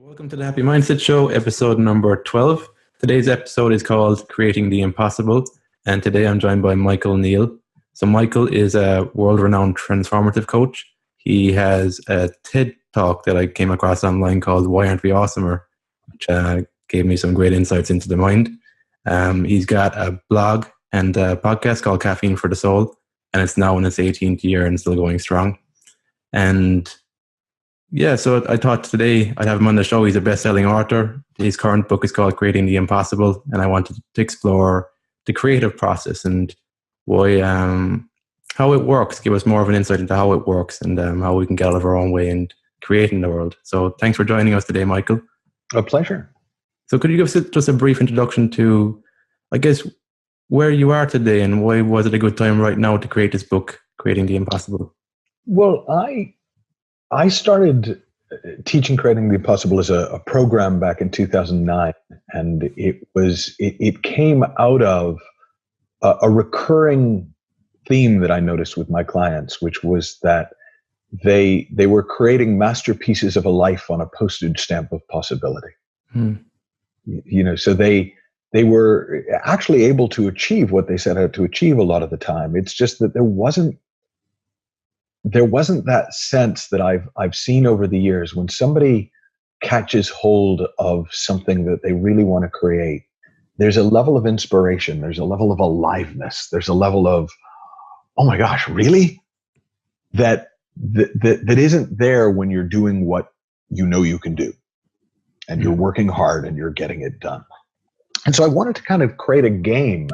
Welcome to the Happy Mindset Show, episode number 12. Today's episode is called Creating the Impossible, and today I'm joined by Neill. So Michael is a world-renowned transformative coach. He has a TED Talk that I came across online called Why Aren't We Awesomer, which gave me some great insights into the mind. He's got a blog and a podcast called Caffeine for the Soul, and it's now in its 18th year and still going strong. And yeah, so I thought today I'd have him on the show. He's a best-selling author. His current book is called Creating the Impossible, and I wanted to explore the creative process and why, how it works, give us more of an insight into how it works and how we can get out of our own way and create in the world. So thanks for joining us today, Michael. A pleasure. So could you give us just a brief introduction to, I guess, where you are today and why was it a good time right now to create this book, Creating the Impossible? Well, I started teaching Creating the Impossible as a program back in 2009, and it came out of a recurring theme that I noticed with my clients, which was that they were creating masterpieces of a life on a postage stamp of possibility. So they were actually able to achieve what they set out to achieve a lot of the time. It's just that there wasn't that sense that I've seen over the years when somebody catches hold of something that they really want to create. There's a level of inspiration. There's a level of aliveness. There's a level of, oh my gosh, really? That isn't there when you're doing what you know you can do, and you're working hard and you're getting it done. And so I wanted to kind of create a game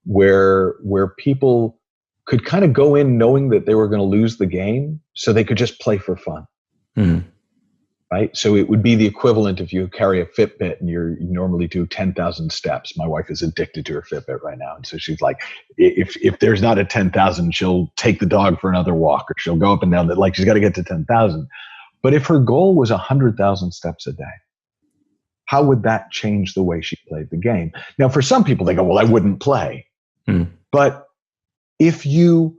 where people could kind of go in knowing that they were going to lose the game, so they could just play for fun. Right? So it would be the equivalent if you carry a Fitbit and you normally do 10,000 steps. My wife is addicted to her Fitbit right now. And so she's like, if there's not a 10,000, she'll take the dog for another walk, or she'll go up and down that. Like, she's got to get to 10,000. But if her goal was 100,000 steps a day, how would that change the way she played the game? Now, for some people, they go, well, I wouldn't play. But if you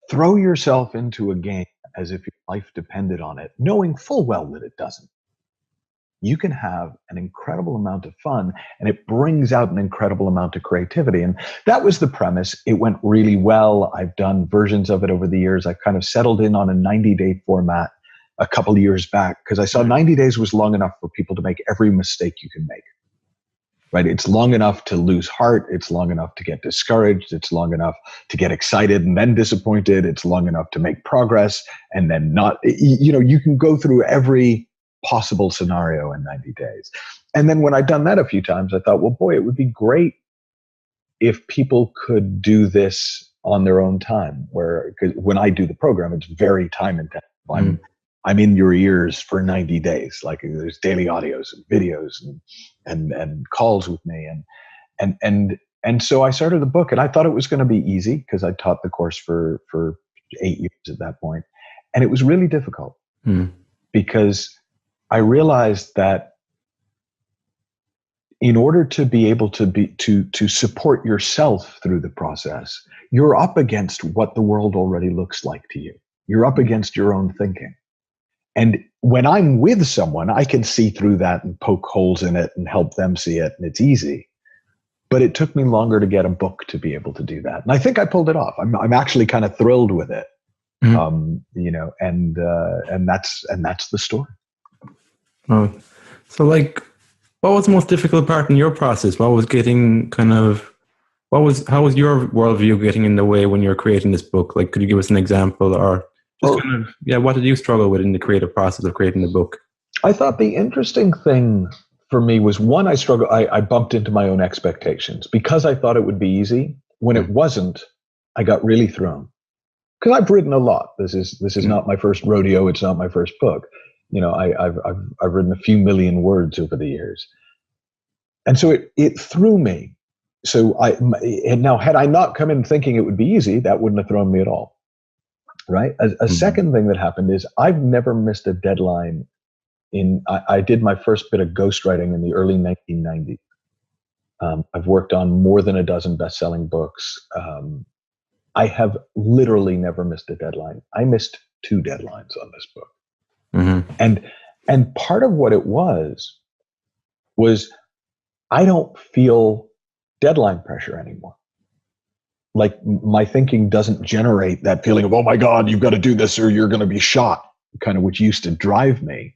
throw yourself into a game as if your life depended on it, knowing full well that it doesn't, you can have an incredible amount of fun, and it brings out an incredible amount of creativity. And that was the premise. It went really well. I've done versions of it over the years. I kind of settled in on a 90-day format a couple of years back because I saw 90 days was long enough for people to make every mistake you can make. Right? It's long enough to lose heart. It's long enough to get discouraged. It's long enough to get excited and then disappointed. It's long enough to make progress and then not. You can go through every possible scenario in 90 days. And then when I'd done that a few times, I thought, well, boy, it would be great if people could do this on their own time. Because when I do the program, it's very time intensive. I'm in your ears for 90 days. Like, there's daily audios and videos and calls with me. And so I started the book, and I thought it was going to be easy because I taught the course for 8 years at that point. And it was really difficult because I realized that in order to be able to support yourself through the process, you're up against what the world already looks like to you. You're up against your own thinking. And when I'm with someone, I can see through that and poke holes in it and help them see it, and it's easy. But it took me longer to get a book to be able to do that, and I think I pulled it off. I'm actually kind of thrilled with it, and that's the story. Oh, so like, what was the most difficult part in your process? How was your worldview getting in the way when you're creating this book? Like, could you give us an example, or what did you struggle with in the creative process of creating the book? I thought the interesting thing for me was, one, I bumped into my own expectations because I thought it would be easy. When it wasn't, I got really thrown. Because I've written a lot. This is not my first rodeo. It's not my first book. I've written a few million words over the years. And so it threw me. So now had I not come in thinking it would be easy, that wouldn't have thrown me at all. Right. A second thing that happened is I've never missed a deadline. I did my first bit of ghostwriting in the early 1990s. I've worked on more than a dozen best-selling books. I have literally never missed a deadline. I missed 2 deadlines on this book. And part of what it was I don't feel deadline pressure anymore. Like my thinking doesn't generate that feeling of, oh my God, you've got to do this or you're going to be shot, kind of, which used to drive me.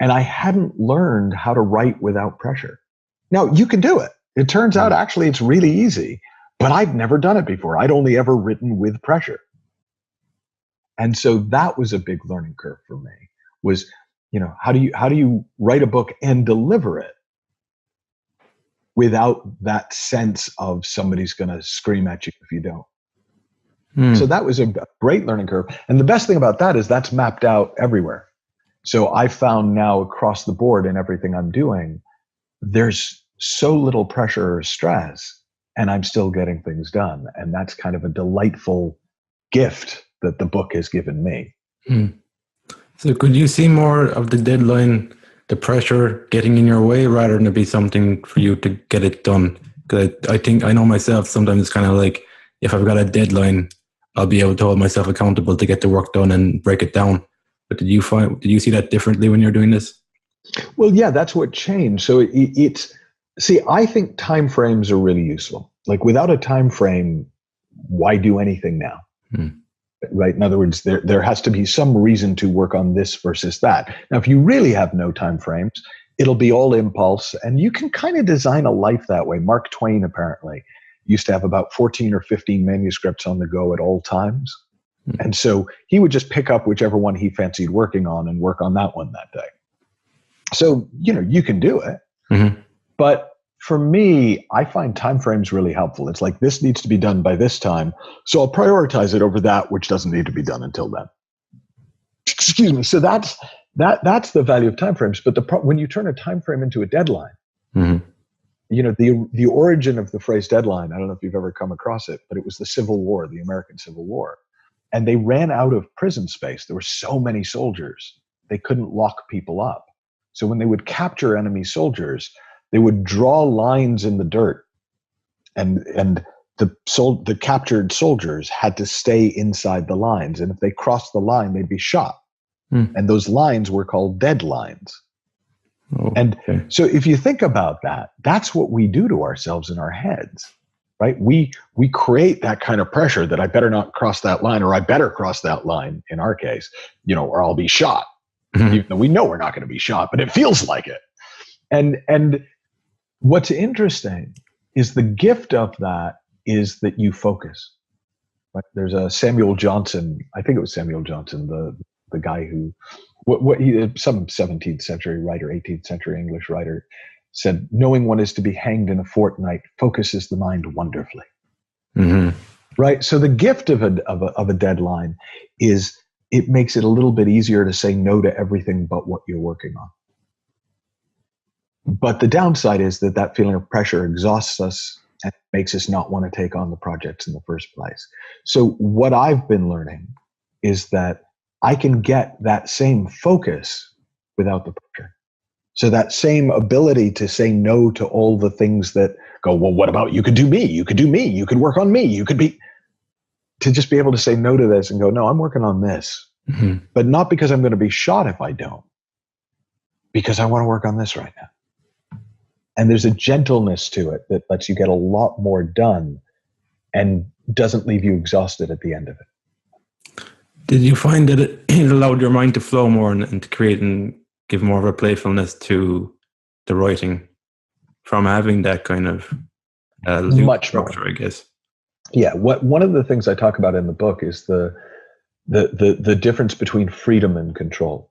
And I hadn't learned how to write without pressure. Now, you can do it. It turns out actually it's really easy, but I'd never done it before. I'd only ever written with pressure. And so that was a big learning curve for me, was, how do you write a book and deliver it without that sense of somebody's going to scream at you if you don't. So that was a great learning curve. And the best thing about that is that's mapped out everywhere. So I found now across the board in everything I'm doing, there's so little pressure or stress, and I'm still getting things done. And that's kind of a delightful gift that the book has given me. So could you see more of the deadline, the pressure getting in your way, rather than it be something for you to get it done? Because I know myself, sometimes it's kind of like, if I've got a deadline, I'll be able to hold myself accountable to get the work done and break it down. But did you see that differently when you're doing this? Well, yeah, that's what changed. So I think time frames are really useful. Like without a time frame, why do anything now? Right? In other words, there has to be some reason to work on this versus that. Now, if you really have no time frames, it'll be all impulse, and you can kind of design a life that way. Mark Twain apparently used to have about 14 or 15 manuscripts on the go at all times. And so he would just pick up whichever one he fancied working on and work on that one that day. So, you can do it. But for me, I find timeframes really helpful. It's like, this needs to be done by this time, so I'll prioritize it over that which doesn't need to be done until then. Excuse me. So that's the value of timeframes. But when you turn a timeframe into a deadline, the origin of the phrase deadline, I don't know if you've ever come across it, but it was the Civil War, the American Civil War. And they ran out of prison space. There were so many soldiers, they couldn't lock people up. So when they would capture enemy soldiers, they would draw lines in the dirt, and the captured soldiers had to stay inside the lines. And if they crossed the line, they'd be shot. And those lines were called deadlines. And so if you think about that, that's what we do to ourselves in our heads, right? We create that kind of pressure that I better not cross that line, or I better cross that line in our case, or I'll be shot. Even though we know we're not going to be shot, but it feels like it. And what's interesting is the gift of that is that you focus. Right? There's a Samuel Johnson, I think it was Samuel Johnson, the guy who, some 17th century writer, 18th century English writer, said, knowing one is to be hanged in a fortnight focuses the mind wonderfully. Right? So the gift of a deadline is it makes it a little bit easier to say no to everything but what you're working on. But the downside is that feeling of pressure exhausts us and makes us not want to take on the projects in the first place. So what I've been learning is that I can get that same focus without the pressure. So that same ability to say no to all the things that go, well, what about you could do me? You could do me. You could work on me. You could be, to just be able to say no to this and go, no, I'm working on this. But not because I'm going to be shot if I don't, because I want to work on this right now. And there's a gentleness to it that lets you get a lot more done and doesn't leave you exhausted at the end of it. Did you find that it allowed your mind to flow more and to create and give more of a playfulness to the writing from having that kind of much structure, more, I guess? Yeah. One of the things I talk about in the book is the difference between freedom and control.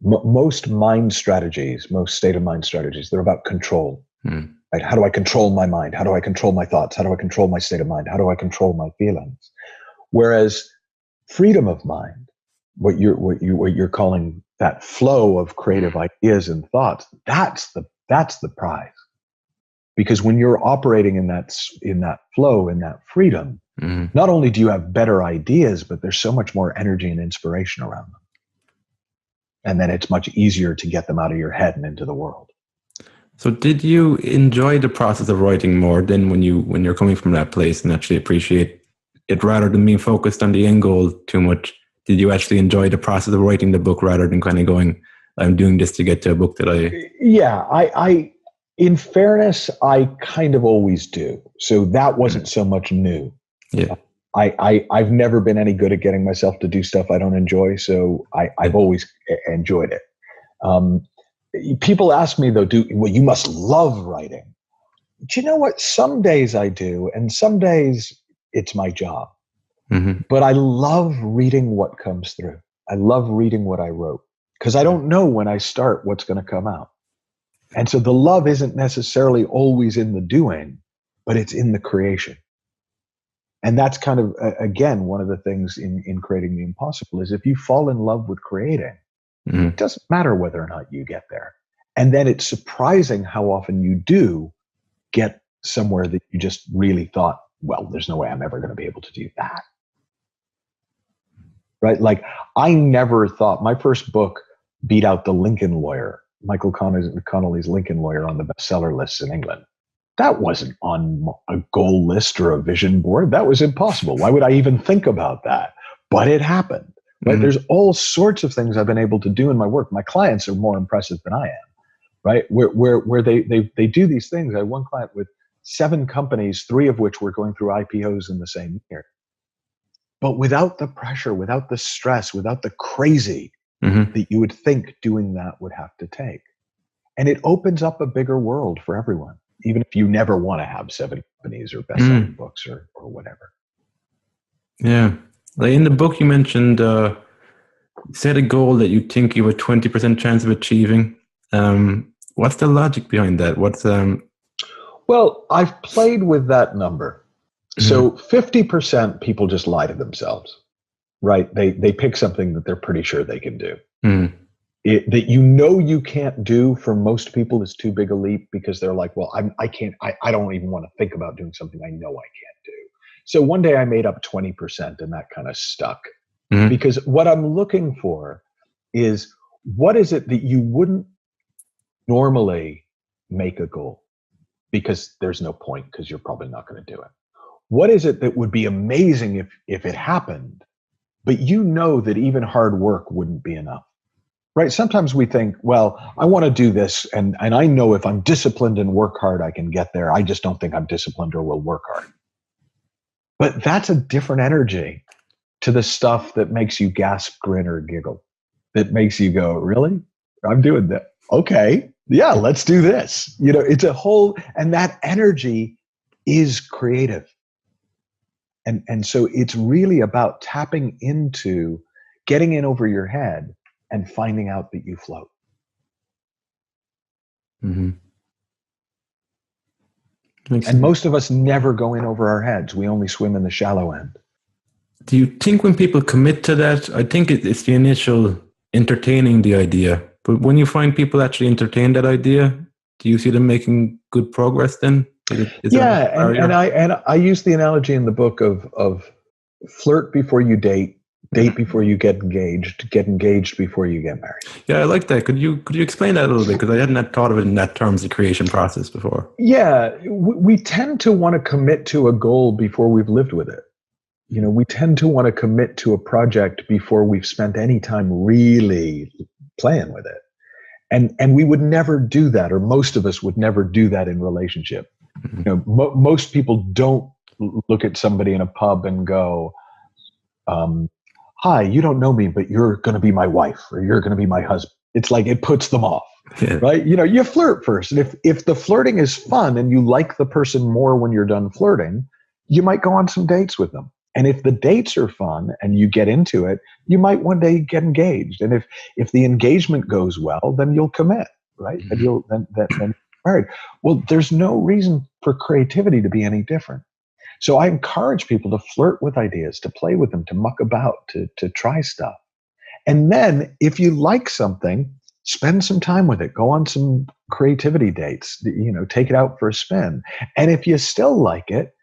Most mind strategies, most state of mind strategies, they're about control. Right? How do I control my mind? How do I control my thoughts? How do I control my state of mind? How do I control my feelings? Whereas freedom of mind, what you're calling that flow of creative ideas and thoughts, that's the prize. Because when you're operating in that flow, in that freedom, not only do you have better ideas, but there's so much more energy and inspiration around them. And then it's much easier to get them out of your head and into the world. So did you enjoy the process of writing more than when you're coming from that place and actually appreciate it rather than being focused on the end goal too much? Did you actually enjoy the process of writing the book rather than kind of going, I'm doing this to get to a book that I... Yeah, I in fairness, I kind of always do. So that wasn't so much new. Yeah. I've never been any good at getting myself to do stuff I don't enjoy. So I've always enjoyed it. People ask me though, well, you must love writing. Do you know what? Some days I do, and some days it's my job. Mm-hmm. But I love reading what comes through. I love reading what I wrote because I don't know when I start what's going to come out. And so the love isn't necessarily always in the doing, but it's in the creation. And that's kind of, again, one of the things in creating the impossible is if you fall in love with creating, Mm-hmm. it doesn't matter whether or not you get there. And then it's surprising how often you do get somewhere that you just really thought, well, there's no way I'm ever going to be able to do that. Right? Like I never thought my first book beat out The Lincoln Lawyer, Michael Connolly's Lincoln Lawyer on the bestseller lists in England. That wasn't on a goal list or a vision board. That was impossible. Why would I even think about that? But it happened. Right? Mm-hmm. There's all sorts of things I've been able to do in my work. My clients are more impressive than I am. Right? Where they do these things. I had one client with 7 companies, 3 of which were going through IPOs in the same year. But without the pressure, without the stress, without the crazy mm-hmm. that you would think doing that would have to take. And it opens up a bigger world for everyone, even if you never want to have 7 companies or best-selling books or whatever. Yeah. Like in the book, you mentioned set a goal that you think you have a 20% chance of achieving. What's the logic behind that? Well, I've played with that number. So 50% people just lie to themselves, right? They pick something that they're pretty sure they can do. That you can't do for most people is too big a leap because they're like, well, I don't even want to think about doing something I know I can't do. So one day I made up 20% and that kind of stuck. Because what I'm looking for is what is it that you wouldn't normally make a goal because there's no point because you're probably not going to do it. What is it that would be amazing if it happened, but you know that even hard work wouldn't be enough, right? Sometimes we think, well, I want to do this, and I know if I'm disciplined and work hard, I can get there. I just don't think I'm disciplined or will work hard. But that's a different energy to the stuff that makes you gasp, grin, or giggle, that makes you go, really? I'm doing that. Okay, yeah, let's do this. It's a whole, and that energy is creative. And so it's really about tapping into getting in over your head and finding out that you float. Mm-hmm. And most of us never go in over our heads. We only swim in the shallow end. Do you think when people commit to that, I think it's the initial entertaining the idea, but when you find people actually entertain that idea, do you see them making good progress then? And I use the analogy in the book of flirt before you date before you get engaged before you get married. Yeah, I like that. Could you explain that a little bit? Because I hadn't thought of it in that terms, the creation process before. Yeah, we tend to want to commit to a goal before we've lived with it. We tend to want to commit to a project before we've spent any time really playing with it. And we would never do that, or most of us would never do that in relationship. Most people don't look at somebody in a pub and go, hi, you don't know me, but you're going to be my wife or you're going to be my husband. It's like it puts them off, right? You flirt first. And if the flirting is fun and you like the person more when you're done flirting, you might go on some dates with them. And if the dates are fun and you get into it, you might one day get engaged. And if the engagement goes well, then you'll commit, right? And you'll then married. Well, there's no reason for creativity to be any different. So I encourage people to flirt with ideas, to play with them, to muck about, to try stuff. And then if you like something, spend some time with it. Go on some creativity dates, take it out for a spin. And if you still like it,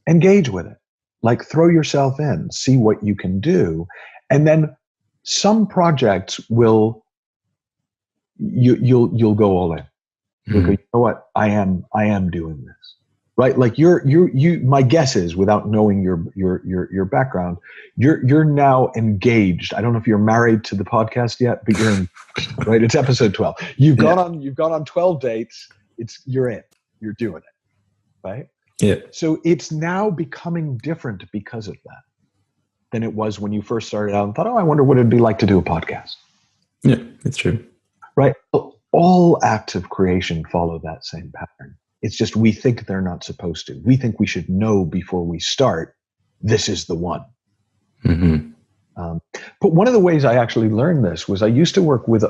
engage with it. Like throw yourself in, see what you can do. And then some projects you'll go all in. You'll go, you know what? I am doing this. right? Like my guess is, without knowing your background, you're now engaged. I don't know if you're married to the podcast yet, but you're in, right? It's episode 12. You've gone on 12 dates. You're in, you're doing it, right? Yeah. So it's now becoming different because of that than it was when you first started out and thought, oh, I wonder what it'd be like to do a podcast. Yeah, it's true. Right? All acts of creation follow that same pattern. It's just we think they're not supposed to. We think we should know before we start, this is the one. Mm-hmm. But one of the ways I actually learned this was I used to work with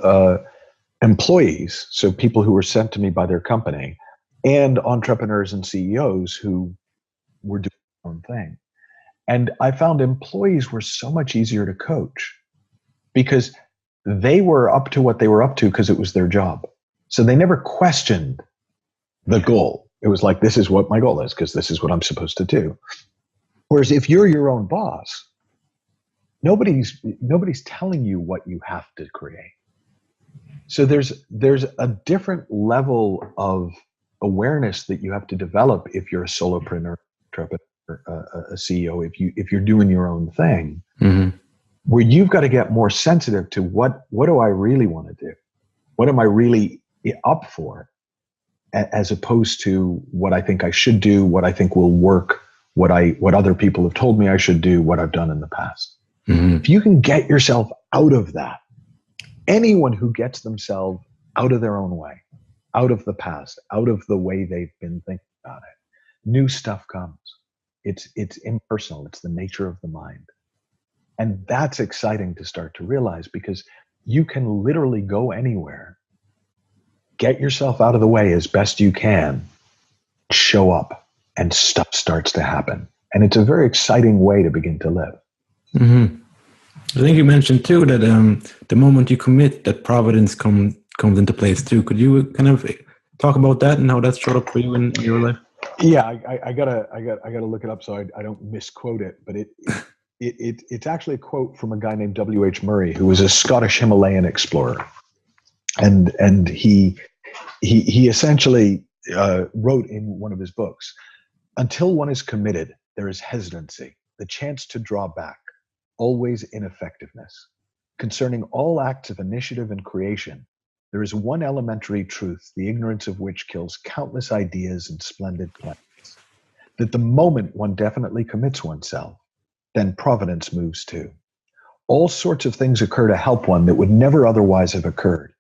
employees, so people who were sent to me by their company, and entrepreneurs and CEOs who were doing their own thing. And I found employees were so much easier to coach because they were up to what they were up to because it was their job. So they never questioned the goal. It was like, this is what my goal is because this is what I'm supposed to do. Whereas if you're your own boss, nobody's telling you what you have to create. So there's a different level of awareness that you have to develop if you're a solopreneur, a CEO, if you're doing your own thing, mm-hmm. where you've got to get more sensitive to what do I really want to do? What am I really up for? As opposed to what I think I should do, what I think will work, what other people have told me I should do, what I've done in the past. Mm-hmm. If you can get yourself out of that, anyone who gets themselves out of their own way, out of the past, out of the way they've been thinking about it, new stuff comes. It's impersonal. It's the nature of the mind. And that's exciting to start to realize because you can literally go anywhere, get yourself out of the way as best you can, show up, and stuff starts to happen. And it's a very exciting way to begin to live. Mm-hmm. I think you mentioned too that the moment you commit, that providence comes into place too. Could you kind of talk about that and how that's showed up for you in your life? Yeah, I gotta look it up so I don't misquote it. But it's actually a quote from a guy named W.H. Murray, who was a Scottish Himalayan explorer, and he essentially wrote in one of his books, until one is committed, there is hesitancy, the chance to draw back, always ineffectiveness. Concerning all acts of initiative and creation, there is one elementary truth, the ignorance of which kills countless ideas and splendid plans. That the moment one definitely commits oneself, then providence moves too. All sorts of things occur to help one that would never otherwise have occurred.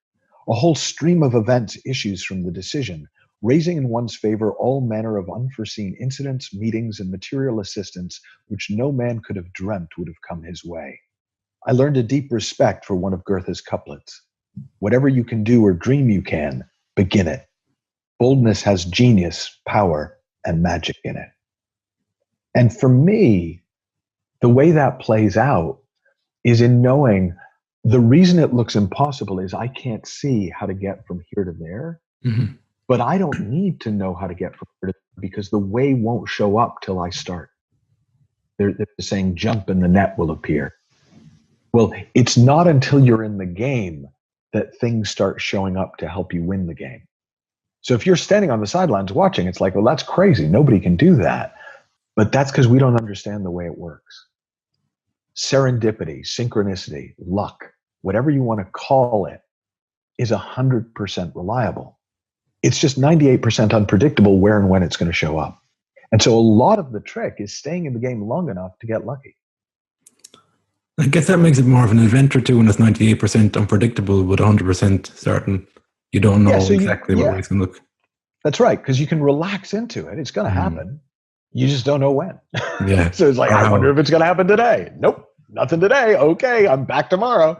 A whole stream of events issues from the decision, raising in one's favor all manner of unforeseen incidents, meetings, and material assistance which no man could have dreamt would have come his way. I learned a deep respect for one of Goethe's couplets. Whatever you can do or dream you can, begin it. Boldness has genius, power, and magic in it. And for me, the way that plays out is in knowing the reason it looks impossible is I can't see how to get from here to there. Mm-hmm. But I don't need to know how to get from here to there because the way won't show up till I start. They're saying jump and the net will appear. Well, it's not until you're in the game that things start showing up to help you win the game. So if you're standing on the sidelines watching, it's like, well, that's crazy. Nobody can do that. But that's because we don't understand the way it works. Serendipity, synchronicity, luck, whatever you want to call it, is 100% reliable. It's just 98% unpredictable where and when it's going to show up. And so a lot of the trick is staying in the game long enough to get lucky. I guess that makes it more of an adventure too when it's 98% unpredictable but 100% certain. You don't know exactly what way it's going to look. That's right, because you can relax into it. It's going to happen. You just don't know when. Yeah. So it's like, I wonder if it's going to happen today. Nope, nothing today. Okay, I'm back tomorrow.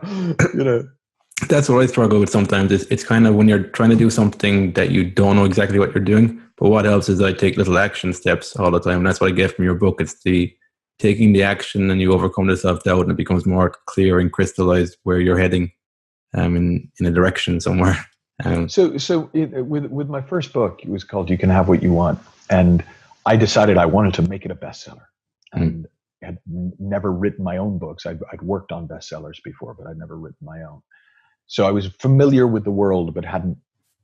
That's what I struggle with sometimes. It's kind of when you're trying to do something that you don't know exactly what you're doing. But what helps is I take little action steps all the time. And that's what I get from your book. It's the taking the action and you overcome the self-doubt and it becomes more clear and crystallized where you're heading in a direction somewhere. So with my first book, it was called You Can Have What You Want. And I decided I wanted to make it a bestseller. And had never written my own books. I'd worked on bestsellers before, but I'd never written my own. So I was familiar with the world, but hadn't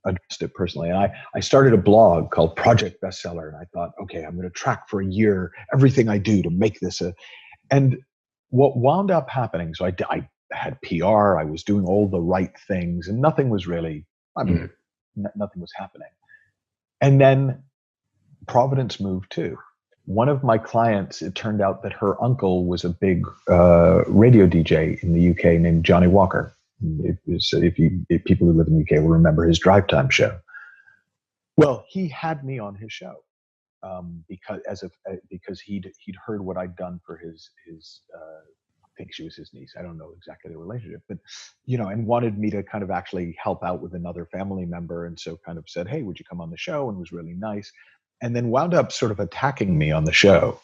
addressed it personally. And I started a blog called Project Bestseller. And I thought, okay, I'm going to track for a year everything I do to make this and what wound up happening, so I had PR, I was doing all the right things, and nothing was really, nothing was happening. And then Providence moved too. One of my clients, it turned out that her uncle was a big radio DJ in the UK named Johnny Walker. If people who live in the UK will remember his Drive Time show. Well, he had me on his show because he'd heard what I'd done for his I think she was his niece. I don't know exactly the relationship, but and wanted me to kind of actually help out with another family member, and so kind of said, "Hey, would you come on the show?" And was really nice, and then wound up sort of attacking me on the show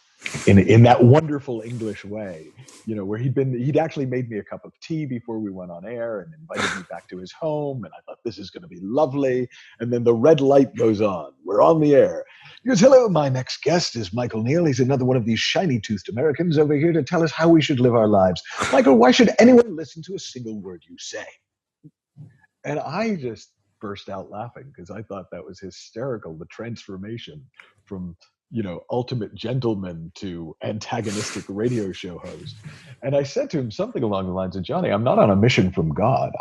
in that wonderful English way, where he'd actually made me a cup of tea before we went on air and invited me back to his home. And I thought, this is going to be lovely. And then the red light goes on. We're on the air. He goes, "Hello, my next guest is Michael Neill. He's another one of these shiny-toothed Americans over here to tell us how we should live our lives. Michael, why should anyone listen to a single word you say?" And I just burst out laughing because I thought that was hysterical, the transformation from ultimate gentleman to antagonistic radio show host. And I said to him something along the lines of, "Johnny, I'm not on a mission from God.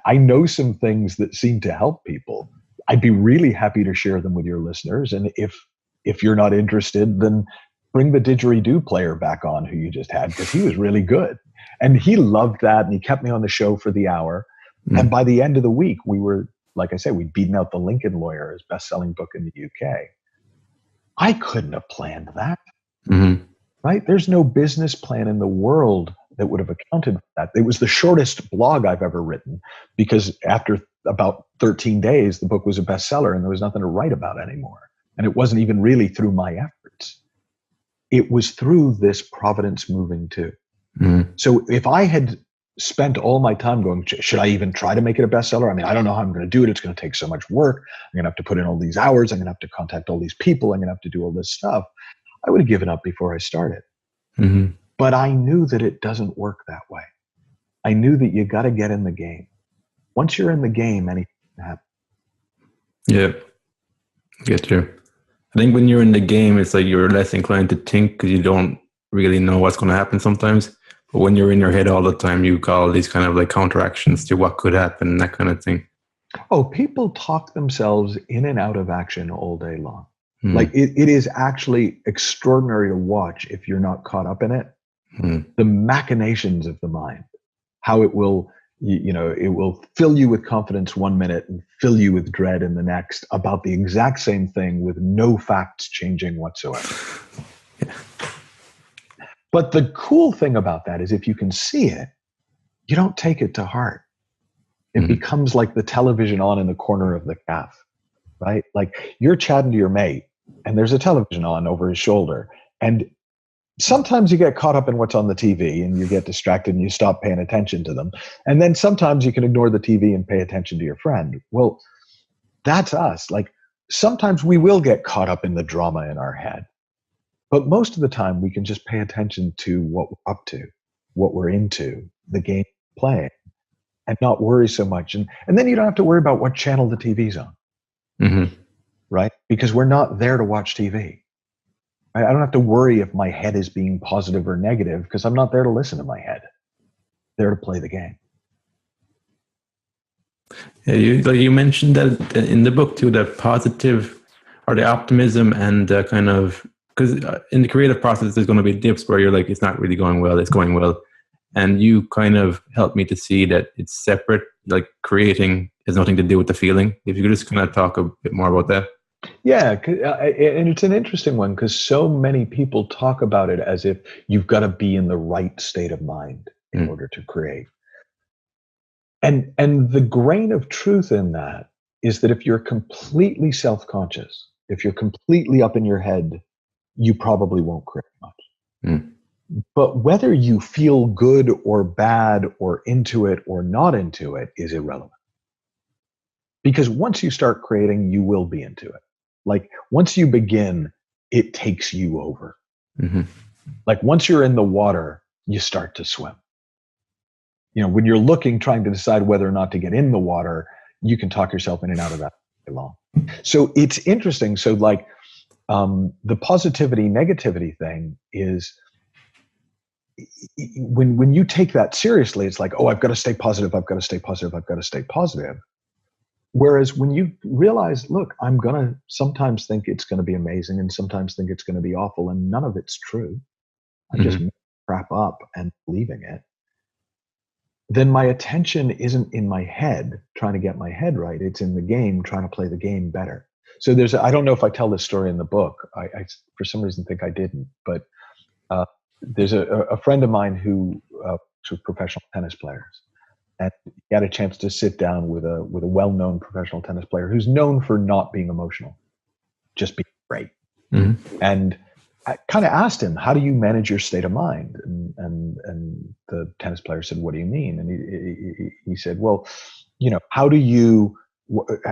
I know some things that seem to help people. I'd be really happy to share them with your listeners. And if you're not interested, then bring the didgeridoo player back on who you just had, because he was really good." And he loved that. And he kept me on the show for the hour. And by the end of the week, we were, like I said, we'd beaten out The Lincoln Lawyer, his best-selling book in the UK. I couldn't have planned that, right? There's no business plan in the world that would have accounted for that. It was the shortest blog I've ever written because after about 13 days, the book was a bestseller and there was nothing to write about anymore. And it wasn't even really through my efforts. It was through this Providence moving too. So if I had spent all my time going, should I even try to make it a bestseller? I mean, I don't know how I'm going to do it. It's going to take so much work. I'm going to have to put in all these hours. I'm going to have to contact all these people. I'm going to have to do all this stuff. I would have given up before I started. But I knew that it doesn't work that way. I knew that you got to get in the game. Once you're in the game, anything can happen. Yeah, get you. I think when you're in the game, it's like you're less inclined to think because you don't really know what's going to happen sometimes. But when you're in your head all the time, you call these kind of like counteractions to what could happen, that kind of thing. Oh, people talk themselves in and out of action all day long. Like it is actually extraordinary to watch if you're not caught up in it. The machinations of the mind, how it will, it will fill you with confidence one minute and fill you with dread in the next about the exact same thing with no facts changing whatsoever. Yeah. But the cool thing about that is if you can see it, you don't take it to heart. It becomes like the television on in the corner of the calf, right? Like you're chatting to your mate and there's a television on over his shoulder. And sometimes you get caught up in what's on the TV and you get distracted and you stop paying attention to them. And then sometimes you can ignore the TV and pay attention to your friend. Well, that's us. Like sometimes we will get caught up in the drama in our head. But most of the time, we can just pay attention to what we're up to, what we're into, the game we're playing, and not worry so much. And then you don't have to worry about what channel the TV's on, right? Because we're not there to watch TV. I don't have to worry if my head is being positive or negative because I'm not there to listen to my head. I'm there to play the game. Yeah, you mentioned that in the book too, the positive or the optimism and kind of, because in the creative process, there's going to be dips where you're like, it's not really going well, it's going well. And you kind of helped me to see that it's separate, like creating has nothing to do with the feeling. If you could just kind of talk a bit more about that. Yeah, and it's an interesting one because so many people talk about it as if you've got to be in the right state of mind in order to create. And the grain of truth in that is that if you're completely self-conscious, if you're completely up in your head, you probably won't create much. But whether you feel good or bad or into it or not into it is irrelevant. Because once you start creating, you will be into it. Like once you begin, it takes you over. Like once you're in the water, you start to swim. When you're trying to decide whether or not to get in the water, you can talk yourself in and out of that long. So it's interesting. So like the positivity negativity thing is, when you take that seriously, it's like, oh, I've got to stay positive. I've got to stay positive. I've got to stay positive. Whereas when you realize, look, I'm going to sometimes think it's going to be amazing and sometimes think it's going to be awful, and none of it's true. I'm just making crap up and believing it. Then my attention isn't in my head trying to get my head right. It's in the game, trying to play the game better. So I don't know if I tell this story in the book. I for some reason think I didn't, but there's a friend of mine who was professional tennis players. And he had a chance to sit down with a well-known professional tennis player who's known for not being emotional, just being great. And I kind of asked him, how do you manage your state of mind? And the tennis player said, what do you mean? And he said, well, how do you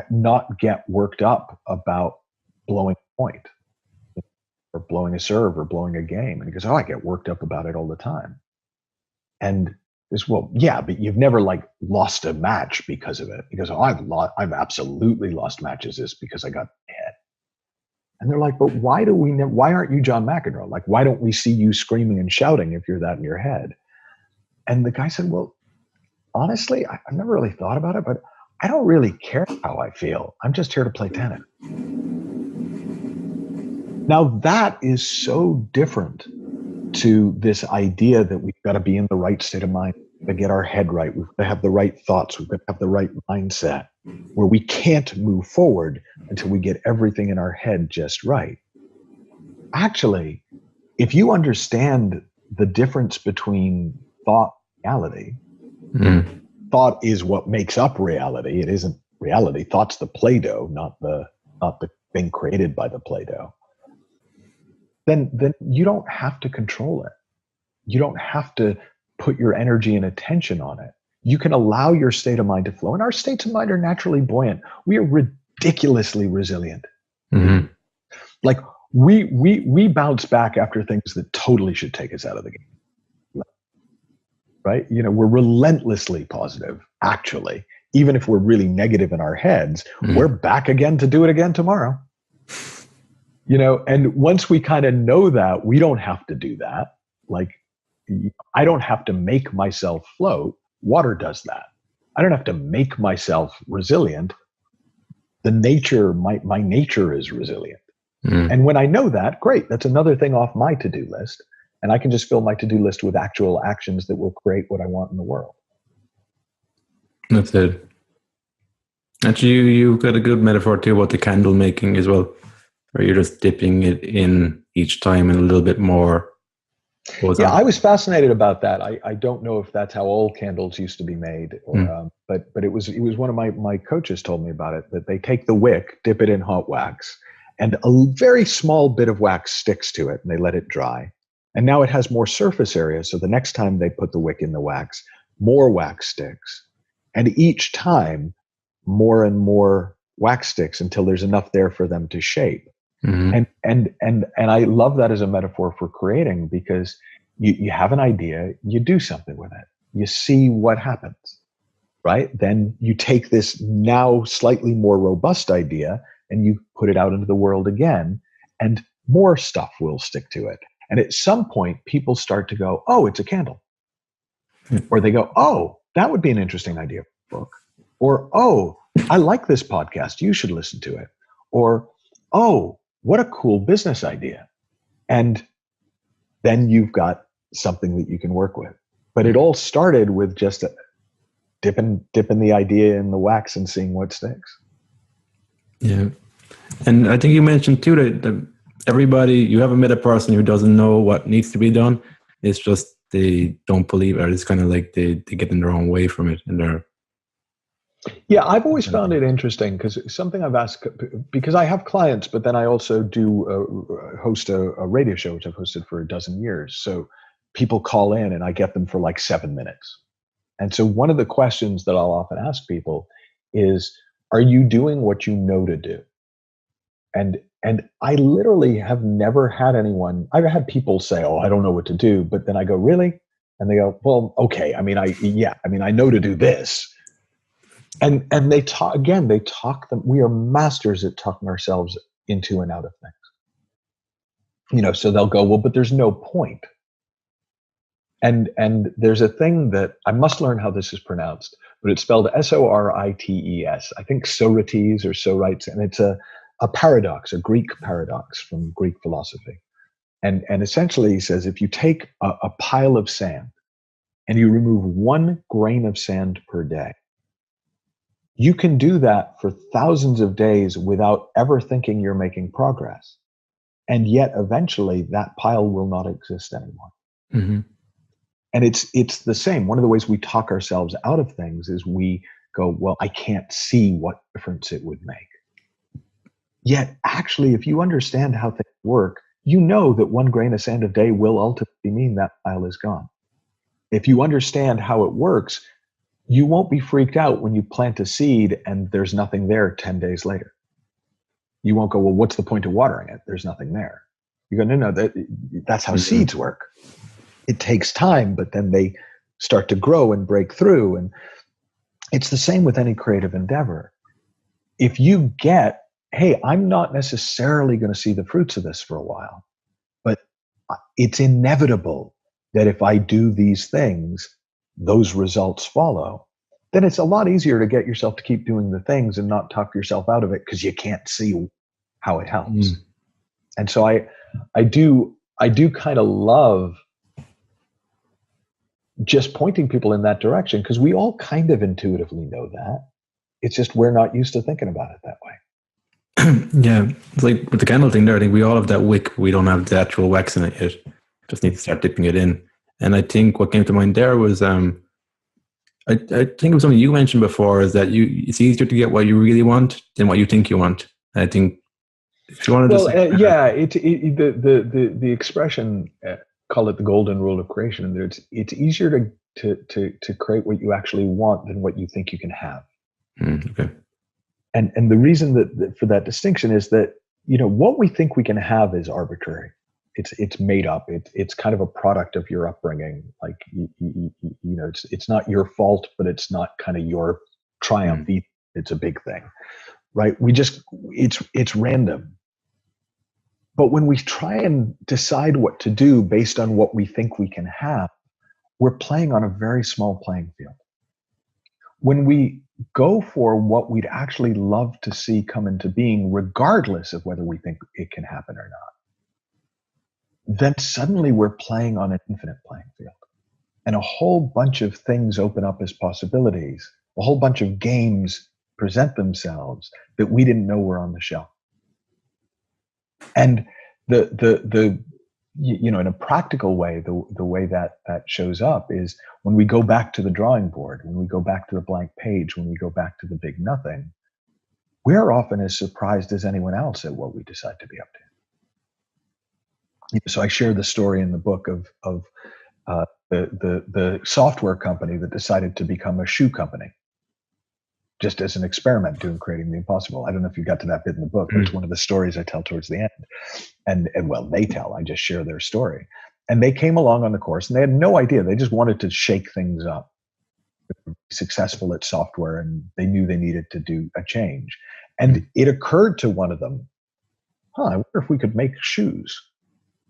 not get worked up about blowing a point or blowing a serve or blowing a game? And he goes, oh, I get worked up about it all the time. And well, yeah, but you've never like lost a match because of it. He goes, oh, I've absolutely lost matches just because I got hit. And they're like, but why aren't you John McEnroe? Like, why don't we see you screaming and shouting if you're that in your head? And the guy said, well, honestly, I've never really thought about it, but I don't really care how I feel. I'm just here to play tennis. Now that is so different to this idea that we've got to be in the right state of mind, to get our head right. We've got to have the right thoughts. We've got to have the right mindset, where we can't move forward until we get everything in our head just right. Actually, if you understand the difference between thought and reality, thought is what makes up reality. It isn't reality. Thought's the Play-Doh, not the thing created by the Play-Doh. Then you don't have to control it. You don't have to put your energy and attention on it. You can allow your state of mind to flow. And our states of mind are naturally buoyant. We are ridiculously resilient. Like we bounce back after things that totally should take us out of the game. Right? We're relentlessly positive, actually. Even if we're really negative in our heads, we're back again to do it again tomorrow. And once we kind of know that, we don't have to do that. Like, I don't have to make myself float. Water does that. I don't have to make myself resilient. My nature is resilient. And when I know that, great, that's another thing off my to-do list. And I can just fill my to-do list with actual actions that will create what I want in the world. That's it. Actually, you've got a good metaphor too about the candle making as well, where you're just dipping it in each time and a little bit more. Yeah, I was fascinated about that. I don't know if that's how all candles used to be made, or, but it was one of my coaches told me about it, that they take the wick, dip it in hot wax, and a very small bit of wax sticks to it, and they let it dry. And now it has more surface area, so the next time they put the wick in the wax, more wax sticks. And each time, more and more wax sticks until there's enough there for them to shape. And I love that as a metaphor for creating, because you have an idea, you do something with it, you see what happens, right? Then you take this now slightly more robust idea and you put it out into the world again, and more stuff will stick to it. And at some point, people start to go, oh, it's a candle. Or they go, oh, that would be an interesting idea for a book. Or, oh, I like this podcast, you should listen to it. Or, oh, what a cool business idea. And then you've got something that you can work with. But it all started with just dipping the idea in the wax and seeing what sticks. Yeah. And I think you mentioned too that you haven't met a person who doesn't know what needs to be done. It's just they don't believe it. It's kind of like they get in their own way from it. Yeah, I've always found it interesting, because something I've asked, because I have clients, but then I also host a radio show, which I've hosted for 12 years. So people call in and I get them for like 7 minutes. And so one of the questions that I'll often ask people is, are you doing what you know to do? And I literally have never had anyone, I've had people say, oh, I don't know what to do. But then I go, really? And they go, well, okay. I know to do this. And they talk again. They talk them. We are masters at talking ourselves into and out of things. So they'll go, well, but there's no point. And there's a thing that I must learn how this is pronounced, but it's spelled Sorites. I think Sorites or Sorites, and it's a paradox, a Greek paradox from Greek philosophy. And essentially he says, if you take a pile of sand and you remove 1 grain of sand per day, you can do that for thousands of days without ever thinking you're making progress. And yet eventually that pile will not exist anymore. Mm-hmm. And it's the same. One of the ways we talk ourselves out of things is we go, well, I can't see what difference it would make. Yet actually, if you understand how things work, you know that 1 grain of sand a day will ultimately mean that pile is gone. If you understand how it works, you won't be freaked out when you plant a seed and there's nothing there 10 days later. You won't go, well, what's the point of watering it? There's nothing there. You go, no, that's how seeds work. It takes time, but then they start to grow and break through. And it's the same with any creative endeavor. If you get, hey, I'm not necessarily going to see the fruits of this for a while, but it's inevitable that if I do these things, those results follow, then it's a lot easier to get yourself to keep doing the things and not talk yourself out of it because you can't see how it helps. And so I do kind of love just pointing people in that direction because we all kind of intuitively know that. It's just we're not used to thinking about it that way. Yeah, it's like with the candle thing there, I think we all have that wick. We don't have the actual wax in it yet. Just need to start dipping it in. And I think what came to mind there was, I think it was something you mentioned before, is that it's easier to get what you really want than what you think you want. I think if you want to the expression, call it the golden rule of creation. It's easier to create what you actually want than what you think you can have. Okay. And the reason that for that distinction is that, what we think we can have is arbitrary. It's made up. It's kind of a product of your upbringing. Like, it's not your fault, but it's not kind of your triumph. It's a big thing, right? It's random. But when we try and decide what to do based on what we think we can have, we're playing on a very small playing field. When we go for what we'd actually love to see come into being, regardless of whether we think it can happen or not, then suddenly we're playing on an infinite playing field. And a whole bunch of things open up as possibilities. A whole bunch of games present themselves that we didn't know were on the shelf. And in a practical way, the way that shows up is when we go back to the drawing board, when we go back to the blank page, when we go back to the big nothing, we're often as surprised as anyone else at what we decide to be up to. So I share the story in the book of the software company that decided to become a shoe company, just as an experiment, creating the impossible. I don't know if you got to that bit in the book, but it's one of the stories I tell towards the end. And well, they tell, I just share their story. And they came along on the course and they had no idea. They just wanted to shake things up. They were successful at software and they knew they needed to do a change. And it occurred to one of them, I wonder if we could make shoes.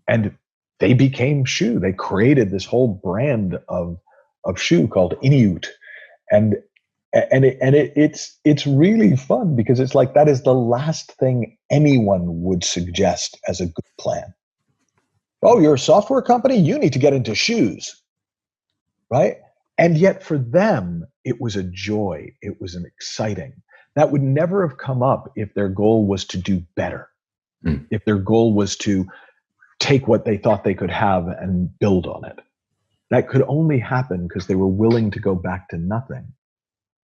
And they became shoe. They created this whole brand of shoe called Inuit. And it's really fun because it's like that is the last thing anyone would suggest as a good plan. Oh, you're a software company? You need to get into shoes, right? And yet for them, it was a joy. It was an exciting. That would never have come up if their goal was to do better. If their goal was to take what they thought they could have and build on it. That could only happen because they were willing to go back to nothing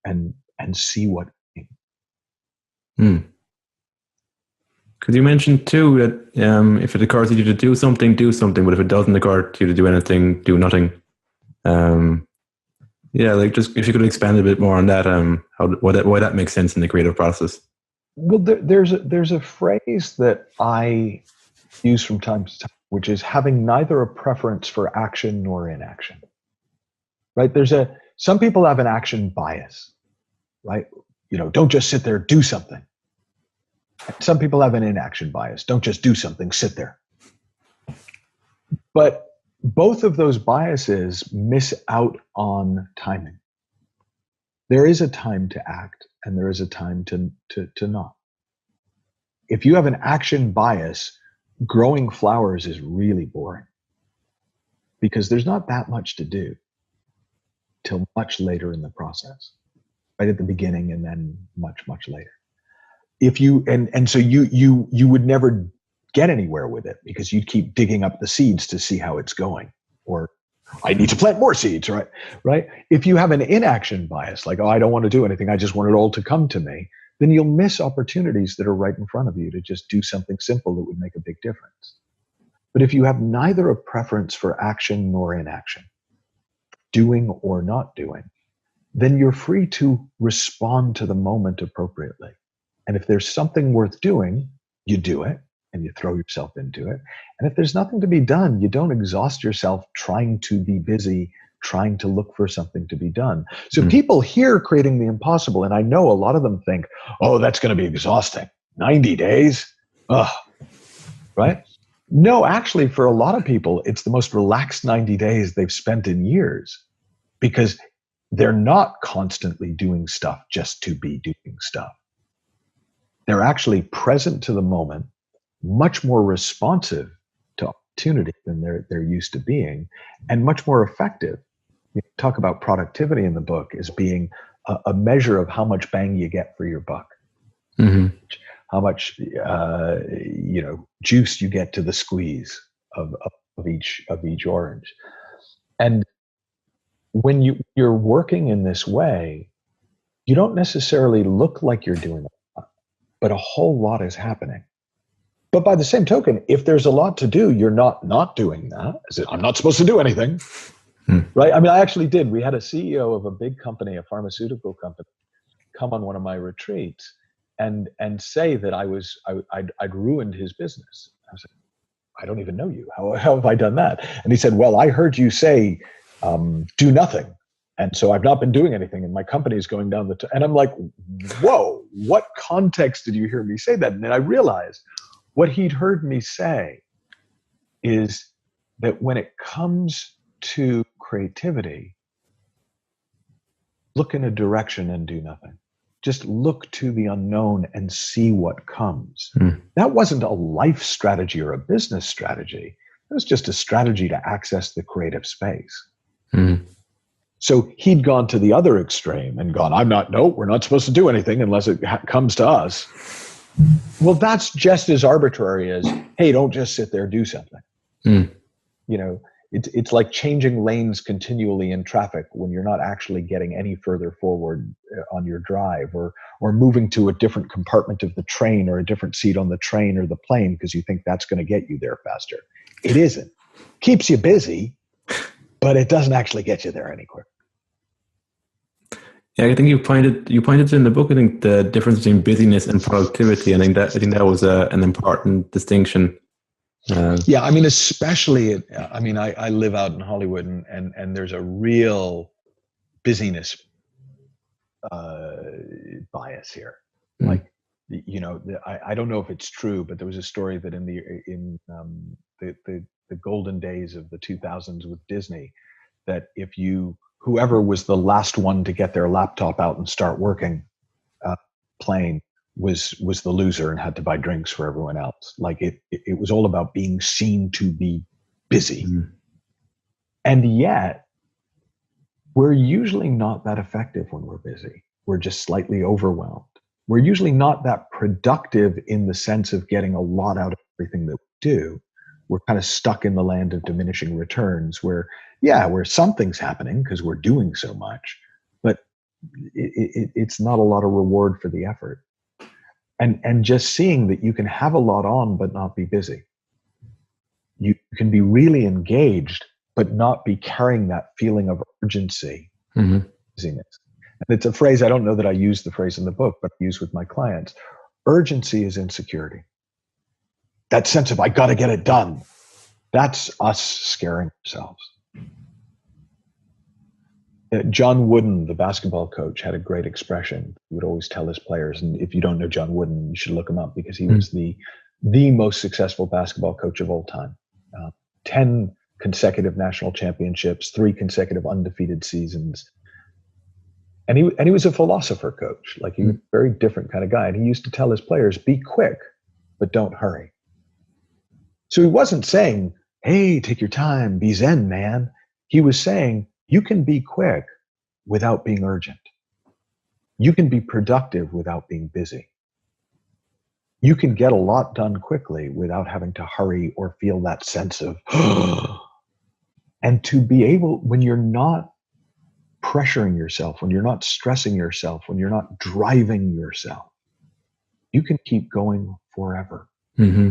and see what. Because you mentioned too that if it occurs to you to do something, but if it doesn't occur to you to do anything, do nothing. Like just if you could expand a bit more on that, why that makes sense in the creative process. Well, there's a phrase that I use from time to time, which is having neither a preference for action nor inaction. Right? Some people have an action bias. right? Don't just sit there, do something. Some people have an inaction bias. Don't just do something, sit there. But both of those biases miss out on timing. There is a time to act and there is a time to not. If you have an action bias, growing flowers is really boring because there's not that much to do till much later in the process, right at the beginning and then much, much later. If you, and so you would never get anywhere with it because you'd keep digging up the seeds to see how it's going, or I need to plant more seeds, right? If you have an inaction bias, like, I don't want to do anything, I just want it all to come to me, then you'll miss opportunities that are right in front of you to just do something simple that would make a big difference. But if you have neither a preference for action nor inaction, doing or not doing, then you're free to respond to the moment appropriately. And if there's something worth doing, you do it and you throw yourself into it. And if there's nothing to be done, you don't exhaust yourself trying to be busy, trying to look for something to be done. So people hear creating the impossible, and I know a lot of them think, oh, that's going to be exhausting. 90 days? Ugh. Right? No, actually, for a lot of people, it's the most relaxed 90 days they've spent in years because they're not constantly doing stuff just to be doing stuff. They're actually present to the moment, much more responsive to opportunity than they're used to being, and much more effective. We talk about productivity in the book as being a measure of how much bang you get for your buck, how much juice you get to the squeeze of each orange. And when you're working in this way, you don't necessarily look like you're doing a lot, but a whole lot is happening. But by the same token, if there's a lot to do, you're not doing that. I'm not supposed to do anything, right? I mean, I actually did. We had a CEO of a big company, a pharmaceutical company, come on one of my retreats and say that I'd ruined his business. I was like, I don't even know you. How have I done that? And he said, well, I heard you say, do nothing. And so I've not been doing anything and my company is going down and I'm like, whoa, what context did you hear me say that? And then I realized what he'd heard me say is that when it comes to creativity, look in a direction and do nothing. Just look to the unknown and see what comes. That wasn't a life strategy or a business strategy. It was just a strategy to access the creative space. So he'd gone to the other extreme and gone, we're not supposed to do anything unless it comes to us. Well, that's just as arbitrary as, hey, don't just sit there, do something. It's like changing lanes continually in traffic when you're not actually getting any further forward on your drive, or moving to a different compartment of the train or a different seat on the train or the plane because you think that's going to get you there faster. It isn't. Keeps you busy, but it doesn't actually get you there any quicker. Yeah, I think you pointed in the book, I think, the difference between busyness and productivity. I think that was an important distinction. Yeah, I mean, especially, I live out in Hollywood and there's a real busyness bias here. Like, I don't know if it's true, but there was a story that in the golden days of the 2000s with Disney, that whoever was the last one to get their laptop out and start working playing was the loser and had to buy drinks for everyone else. Like it was all about being seen to be busy. And yet we're usually not that effective when we're busy. We're just slightly overwhelmed. We're usually not that productive in the sense of getting a lot out of everything that we do. We're kind of stuck in the land of diminishing returns where something's happening because we're doing so much, but it's not a lot of reward for the effort. And just seeing that you can have a lot on but not be busy. You can be really engaged but not be carrying that feeling of urgency, busyness. And it's a phrase, I don't know that I use the phrase in the book, but I use with my clients. Urgency is insecurity. That sense of, I got to get it done. That's us scaring ourselves. John Wooden, the basketball coach, had a great expression. He would always tell his players, and if you don't know John Wooden, you should look him up because he was the most successful basketball coach of all time. 10 consecutive national championships, 3 consecutive undefeated seasons. And he was a philosopher coach. Like, he was a very different kind of guy. And he used to tell his players, be quick, but don't hurry. So he wasn't saying, hey, take your time, be zen, man. He was saying, you can be quick without being urgent. You can be productive without being busy. You can get a lot done quickly without having to hurry or feel that sense of, and to be able, when you're not pressuring yourself, when you're not stressing yourself, when you're not driving yourself, you can keep going forever. Mm-hmm.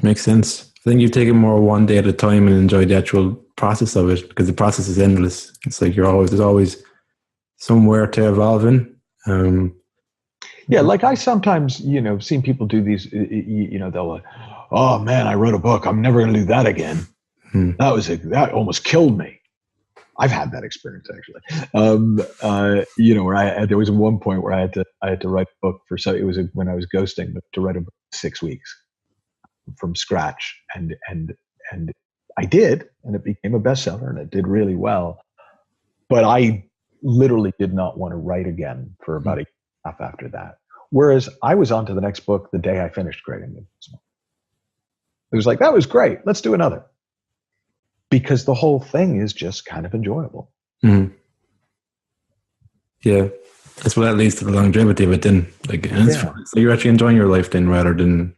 Makes sense. I think you've taken more one day at a time and enjoyed the actual process of it, because the process is endless. It's like there's always somewhere to evolve in. Yeah, like I sometimes, seen people do these, they'll, oh man, I wrote a book, I'm never going to do that again. That almost killed me. I've had that experience actually. Where there was one point where I had to write a book when I was ghosting, but to write a book in 6 weeks from scratch, and I did, and it became a bestseller, and it did really well. But I literally did not want to write again for about a year and a half after that. Whereas I was on to the next book the day I finished creating it. It was like, that was great. Let's do another. Because the whole thing is just kind of enjoyable. Mm-hmm. Yeah. That's what that leads to the longevity of it then. So you're actually enjoying your life then, rather than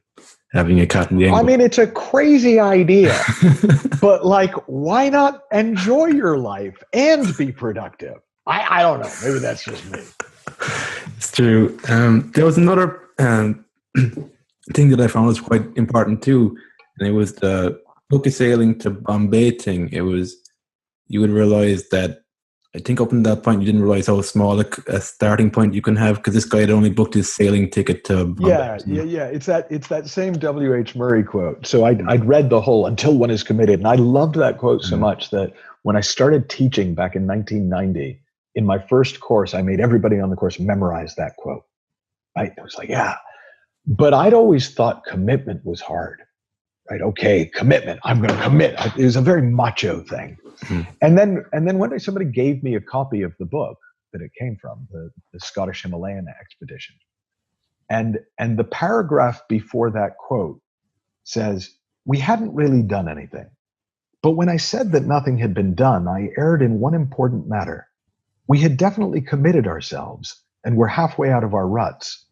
having a cat in the angle. I mean, it's a crazy idea, but like, why not enjoy your life and be productive? I don't know. Maybe that's just me. It's true. There was another thing that I found was quite important too, and it was the book of sailing to Bombay thing. It was, you would realize that, I think up until that point you didn't realize how small a starting point you can have, because this guy had only booked his sailing ticket to Bombay. Yeah. It's that same W.H. Murray quote. So I'd read the whole "Until One is Committed," and I loved that quote so much that when I started teaching back in 1990, in my first course, I made everybody on the course memorize that quote. Right? It was like, yeah. But I'd always thought commitment was hard. Right? Okay, commitment. I'm going to commit. It was a very macho thing. Mm-hmm. And then one day somebody gave me a copy of the book that it came from, the Scottish Himalayan expedition. And the paragraph before that quote says, we hadn't really done anything. But when I said that nothing had been done, I erred in one important matter. We had definitely committed ourselves and were halfway out of our ruts.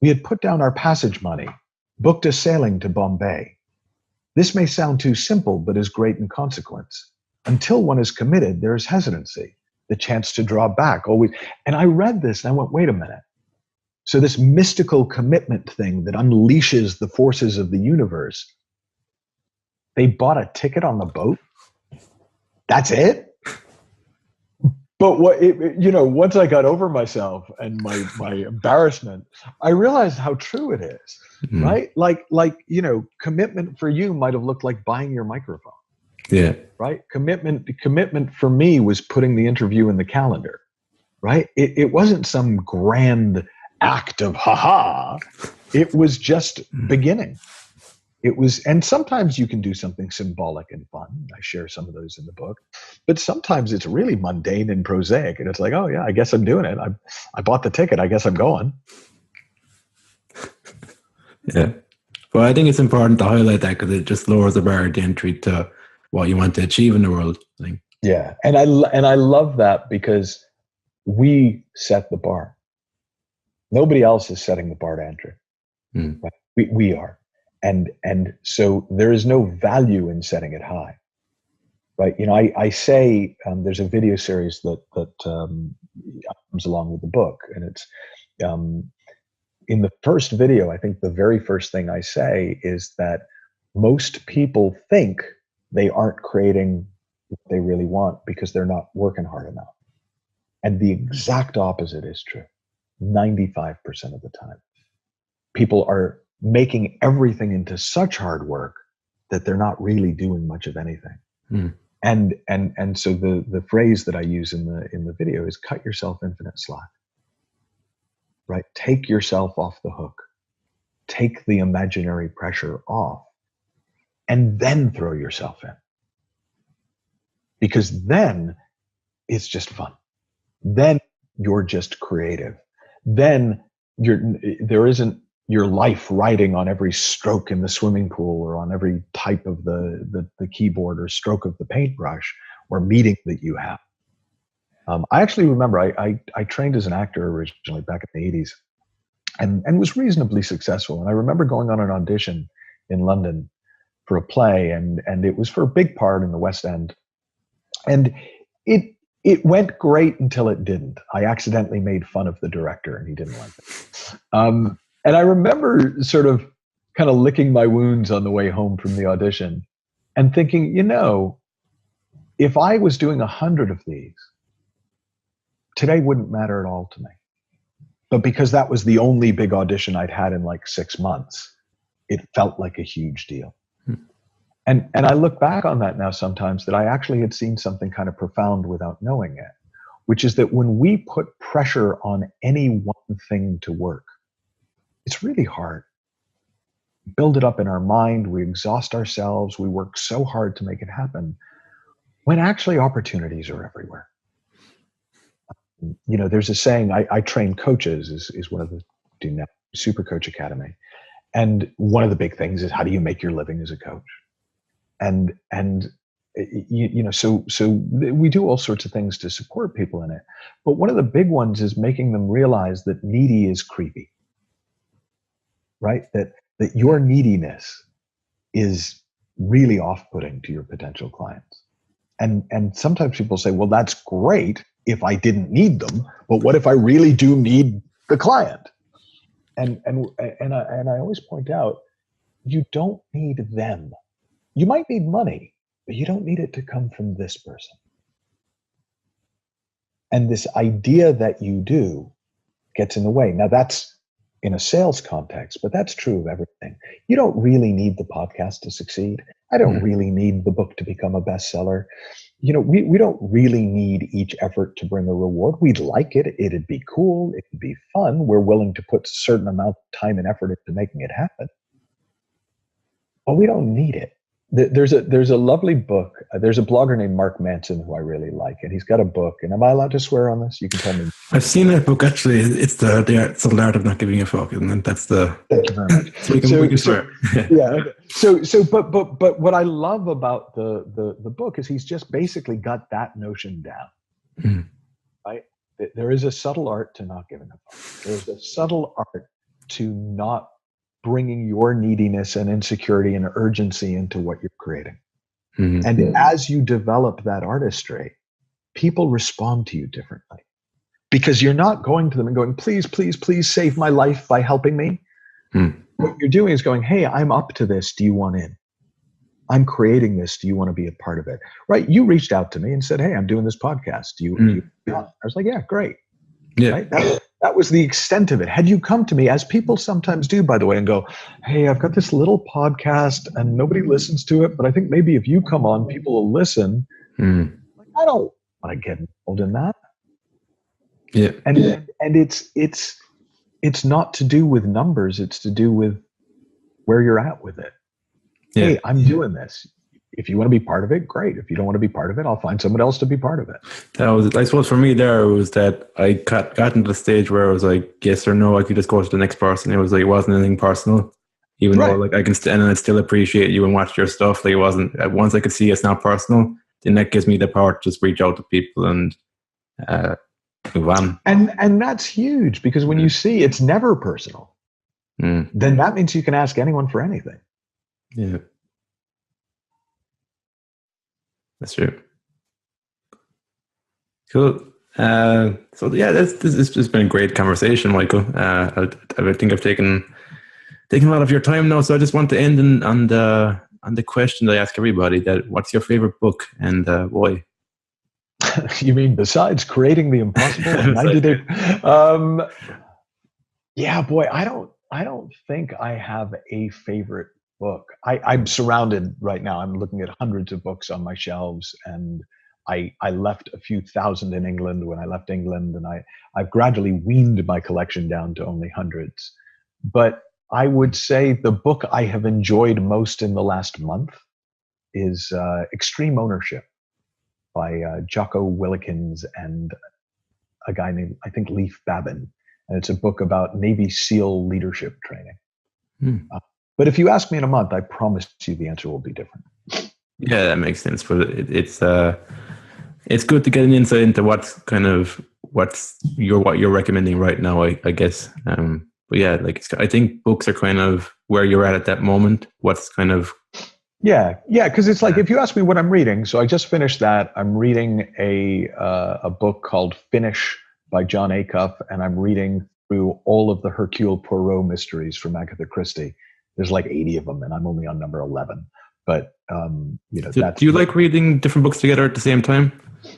We had put down our passage money, booked a sailing to Bombay. This may sound too simple, but is great in consequence. Until one is committed, there is hesitancy, the chance to draw back. Always. And I read this and I went, wait a minute. So this mystical commitment thing that unleashes the forces of the universe, they bought a ticket on the boat? That's it? But once I got over myself and my embarrassment, I realized how true it is, right? Like, commitment for you might have looked like buying your microphone. Yeah. Right. Commitment for me was putting the interview in the calendar. Right. It wasn't some grand act of ha-ha. It was just beginning. It was, and sometimes you can do something symbolic and fun. I share some of those in the book, but sometimes it's really mundane and prosaic. And it's like, oh yeah, I guess I'm doing it. I bought the ticket. I guess I'm going. Yeah. Well, I think it's important to highlight that because it just lowers the barrier to entry to what you want to achieve in the world. I think. Yeah. And I love that because we set the bar. Nobody else is setting the bar to entry. Right? We are. And so there is no value in setting it high, right? I say there's a video series that comes along with the book, and it's in the first video. I think the very first thing I say is that most people think they aren't creating what they really want because they're not working hard enough, and the exact opposite is true. 95% of the time, people are making everything into such hard work that they're not really doing much of anything. And so the phrase that I use in the video is cut yourself infinite slack, right? Take yourself off the hook, take the imaginary pressure off, and then throw yourself in. Because then it's just fun. Then you're just creative. Then there isn't your life riding on every stroke in the swimming pool or on every type of the keyboard or stroke of the paintbrush or meeting that you have. I actually remember I trained as an actor originally back in the 80s and was reasonably successful. And I remember going on an audition in London for a play, and it was for a big part in the West End. And it went great until it didn't. I accidentally made fun of the director and he didn't like it. And I remember sort of kind of licking my wounds on the way home from the audition and thinking, if I was doing 100 of these, today wouldn't matter at all to me. But because that was the only big audition I'd had in like 6 months, it felt like a huge deal. And I look back on that now sometimes that I actually had seen something kind of profound without knowing it, which is that when we put pressure on any one thing to work, it's really hard. We build it up in our mind, we exhaust ourselves, we work so hard to make it happen, when actually opportunities are everywhere. There's a saying, I train coaches, is one of the do now, Super Coach Academy. And one of the big things is, how do you make your living as a coach? And so we do all sorts of things to support people in it. But one of the big ones is making them realize that needy is creepy, right? That your neediness is really off-putting to your potential clients. And sometimes people say, well, that's great if I didn't need them, but what if I really do need the client? And I always point out, you don't need them. You might need money, but you don't need it to come from this person. And this idea that you do gets in the way. Now that's in a sales context, but that's true of everything. You don't really need the podcast to succeed. I don't really need the book to become a bestseller. We don't really need each effort to bring a reward. We'd like it. It'd be cool. It'd be fun. We're willing to put a certain amount of time and effort into making it happen. But we don't need it. There's a lovely book. There's a blogger named Mark Manson who I really like, and he's got a book. And am I allowed to swear on this? You can tell me. I've seen that book actually. It's the subtle art of not giving a fuck, and that's the. Thank you very much. So we can swear. Yeah. So, but what I love about the book is he's just basically got that notion down, right? There is a subtle art to not giving a fuck. There's a subtle art to not bringing your neediness and insecurity and urgency into what you're creating. And as you develop that artistry, people respond to you differently, because you're not going to them and going, please, please, please save my life by helping me. What you're doing is going, hey, I'm up to this. Do you want in? I'm creating this. Do you want to be a part of it? Right? You reached out to me and said, hey, I'm doing this podcast. Do you I was like, yeah, great. Yeah. Right? That was the extent of it. Had you come to me, as people sometimes do, by the way, and go, hey, I've got this little podcast and nobody listens to it, but I think maybe if you come on, people will listen. Like, I don't want to get involved in that. Yeah. And it's not to do with numbers. It's to do with where you're at with it. Yeah. Hey, I'm doing this. If you want to be part of it, great. If you don't want to be part of it, I'll find someone else to be part of it. That was, I suppose for me there was that I got into the stage where I was like, yes or no, I could just go to the next person. It was like, it wasn't anything personal, even though like I can and I'd still appreciate you and watch your stuff. Like it wasn't, once I could see it's not personal, then that gives me the power to just reach out to people and move on. And that's huge, because when you see it's never personal, then that means you can ask anyone for anything. Yeah. That's true. Cool. So yeah, this has been a great conversation, Michael. I think I've taken a lot of your time now, so I just want to end on the question that I ask everybody: that what's your favorite book and why? You mean besides Creating the Impossible in 90 Days? Yeah, boy, I don't think I have a favorite book. I'm surrounded right now. I'm looking at hundreds of books on my shelves, and I left a few thousand in England when I left England, and I've gradually weaned my collection down to only hundreds. But I would say the book I have enjoyed most in the last month is Extreme Ownership by Jocko Willikins and a guy named, I think, Leif Babin. And it's a book about Navy SEAL leadership training. But if you ask me in a month, I promise you the answer will be different. Yeah, that makes sense. But it's good to get an insight into what you're recommending right now, I guess. But yeah, I think books are kind of where you're at that moment. What's kind of because it's like if you ask me what I'm reading, so I just finished that. I'm reading a book called Finish by John Acuff, and I'm reading through all of the Hercule Poirot mysteries from Agatha Christie. There's like 80 of them, and I'm only on number 11. But do you like reading different books together at the same time?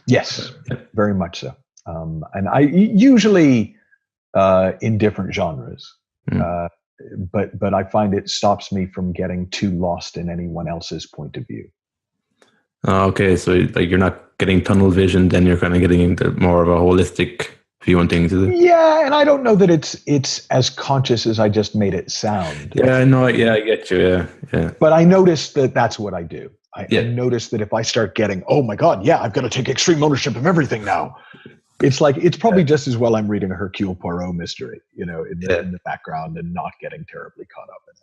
Yes, very much so. And I usually in different genres, but I find it stops me from getting too lost in anyone else's point of view. Okay, so like you're not getting tunnel vision, then you're kind of getting into more of a holistic view on things, is it? Yeah, and I don't know that it's as conscious as I just made it sound. Yeah, no, yeah, I get you. Yeah. But I noticed that that's what I do. I notice that if I start getting, oh my God, yeah, I've got to take extreme ownership of everything now. It's like, it's probably just as well I'm reading a Hercule Poirot mystery, in the background and not getting terribly caught up in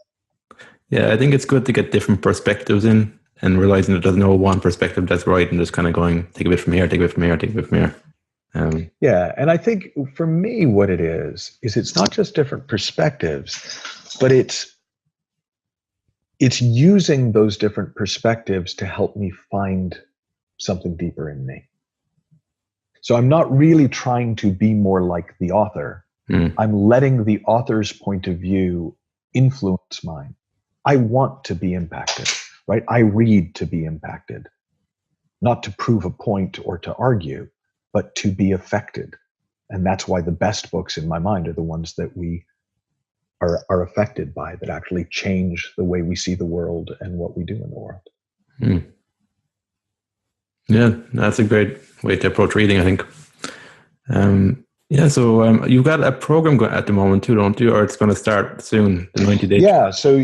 it. Yeah, I think it's good to get different perspectives in and realizing that there's no one perspective that's right and just kind of going, take a bit from here, take a bit from here, take a bit from here. And I think for me, what it is it's not just different perspectives, but it's using those different perspectives to help me find something deeper in me. So I'm not really trying to be more like the author. I'm letting the author's point of view influence mine. I want to be impacted, right? I read to be impacted, not to prove a point or to argue, but to be affected. And that's why the best books in my mind are the ones that we are affected by, that actually change the way we see the world and what we do in the world. Yeah, that's a great way to approach reading, I think. So you've got a program going at the moment too, don't you? Or it's going to start soon, the 90-day. So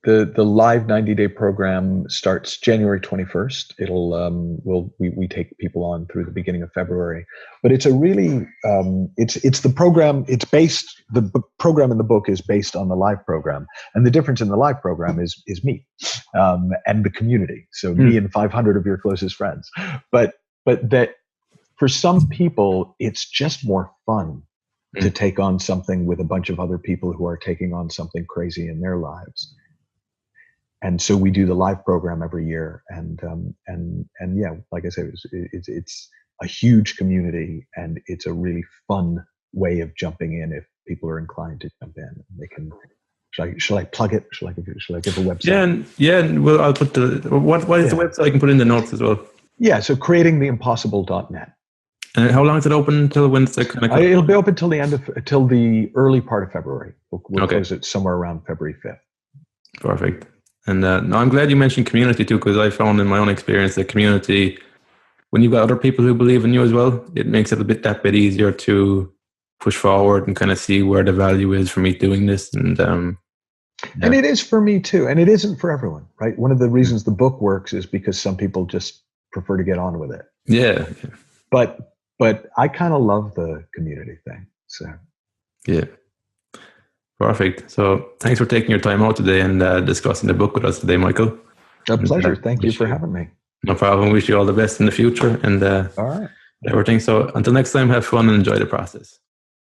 the live 90-day program starts January 21st. It'll we take people on through the beginning of February, but it's a really it's the program. It's based, the program in the book is based on the live program, and the difference in the live program is me and the community. So me and 500 of your closest friends, but that for some people it's just more fun to take on something with a bunch of other people who are taking on something crazy in their lives. And so we do the live program every year, and like I said, it's a huge community, and it's a really fun way of jumping in if people are inclined to jump in. They can. Shall I plug it? Shall I give a website? Yeah. Well, I'll put what is the website? I can put in the notes as well. Yeah. So creatingtheimpossible.net. And how long is it open until? When's the kind of? It'll be open till the early part of February. We'll close it somewhere around February 5th. Perfect. And no, I'm glad you mentioned community too, because I found in my own experience that community, when you've got other people who believe in you as well, it makes it that bit easier to push forward and kind of see where the value is for me doing this. And and it is for me too, and it isn't for everyone, right? One of the reasons the book works is because some people just prefer to get on with it. Yeah. But I kind of love the community thing. So yeah. Perfect. So thanks for taking your time out today and discussing the book with us today, Michael. A pleasure. Thank you for having me. No problem. Wish you all the best in the future and all right. everything. So until next time, have fun and enjoy the process.